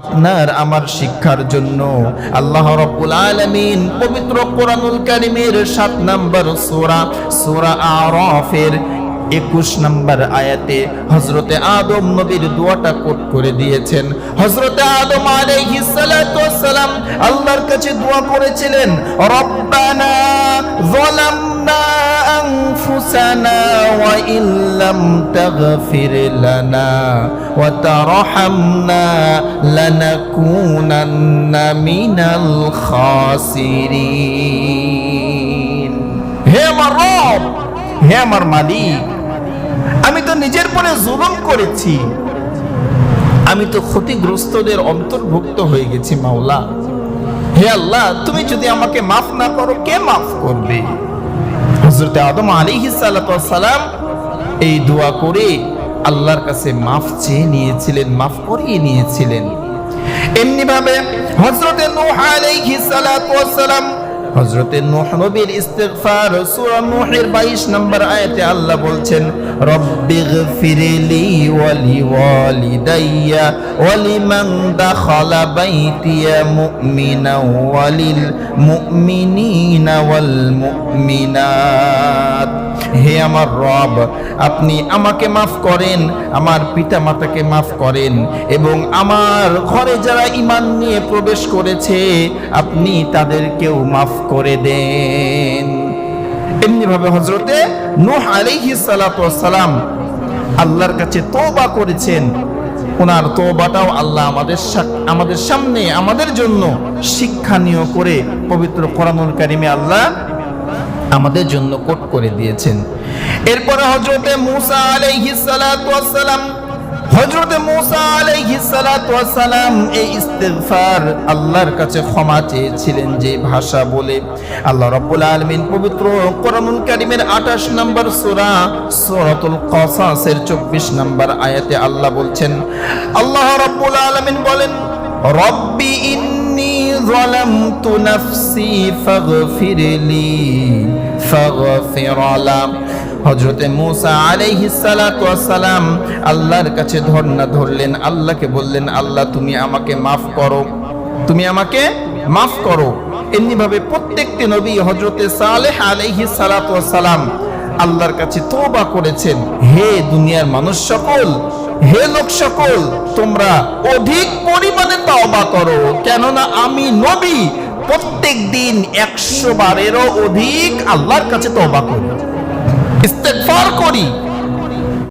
আপনার আমার শিক্ষার জন্য আল্লাহ রাব্বুল আলামিন পবিত্র কোরআনুল কারীমের 7 নম্বর সূরা আরাফের 21 নম্বর আয়াতে হযরতে আদম নবীর দোয়াটা কোট করে দিয়েছেন। হযরতে আদম আলাইহিস সালাতু ওয়াস সালাম আল্লাহর কাছে দোয়া করেছিলেন, রব্বানা যালামনা আনফুসানা ওয়া ইল্লাম তাগফির লানা ওয়া তারহামনা লানাকুনান্না মিনাল খাসিরিন। হে আমার রব, হে আমার মালিক, আমি তো নিজের পরে জুলুম করেছি, আমি তো ক্ষতিগ্রস্তদের অন্তর্ভুক্ত হয়ে গেছি মাওলা। হে আল্লাহ, তুমি যদি আমাকে মাফ না করো কে মাফ করবে? হযরত আদম আলাইহিস সালাতু ওয়াস সালাম এই দোয়া করে আল্লাহর কাছে মাফ চেয়ে নিয়েছিলেন, মাফ করিয়ে নিয়েছিলেন। এমনি ভাবে হযরতে নূহ আলাইহিস সালাতু ওয়াস সালাম হযরতে নূহ নবীর ইস্তিগফার সূরা নূহের 22 নম্বর আয়াতে আল্লাহ বলছেন, রব্বিগফিরলি ওয়া লিওয়ালিদাইয়া ওয়া লিমান দাখালা বাইতিয়া মুমিনান ওয়া লিল মুমিনিনা ওয়াল মুমিনাত। হে আমার রব, আপনি আমাকে মাফ করেন, আমার পিতা মাতাকে মাফ করেন, এবং আমার ঘরে যারা ঈমান নিয়ে প্রবেশ করেছে আপনি তাদেরকেও মাফ করে দেন। এমনি ভাবে হযরতে নূহ আলাইহিস সালাতু ওয়াস সালাম আল্লাহর কাছে তওবা করেছেন। ওনার তওবাটাও আল্লাহ আমাদের সামনে আমাদের জন্য শিক্ষণীয় করে পবিত্র কোরআনুল কারীমে আল্লাহ আমাদের জন্য কোট করে দিয়েছেন। এরপরে হযরতে মূসা আলাইহিস সালাতু ওয়াস সালাম এই ইস্তিগফার আল্লাহর কাছে ক্ষমা চেয়েছিলেন যে ভাষা বলে। আল্লাহ রাব্বুল আলামিন পবিত্র কোরআনুল কারীমের 28 নম্বর সূরাতুল কাসাসের 24 নম্বর আয়াতে আল্লাহ বলছেন, আল্লাহ রাব্বুল আলামিন বলেন, রব্বি ইন্নী যালামতু নাফসি ফাগফিরলি ফাগফির লাম। হযরতে মূসা আলাইহিস সালাতু ওয়াস সালাম আল্লাহর কাছে ধরনা ধরলেন, আল্লাহকে বললেন, আল্লাহ তুমি আমাকে মাফ করো, তুমি আমাকে মাফ করো। এমনি ভাবে প্রত্যেকটি নবী হযরতে সালেহ আলাইহিস সালাতু ওয়াস সালাম আল্লাহর কাছে তওবা করেছেন, হে দুনিয়ার মানুষ সকল, হে লোক সকল, তোমরা অধিক পরিমাণে তওবা করো, কেননা আমি নবী প্রত্যেক দিন 100 বারেরও অধিক আল্লাহর কাছে তওবা করি, ইস্তেগফার করি।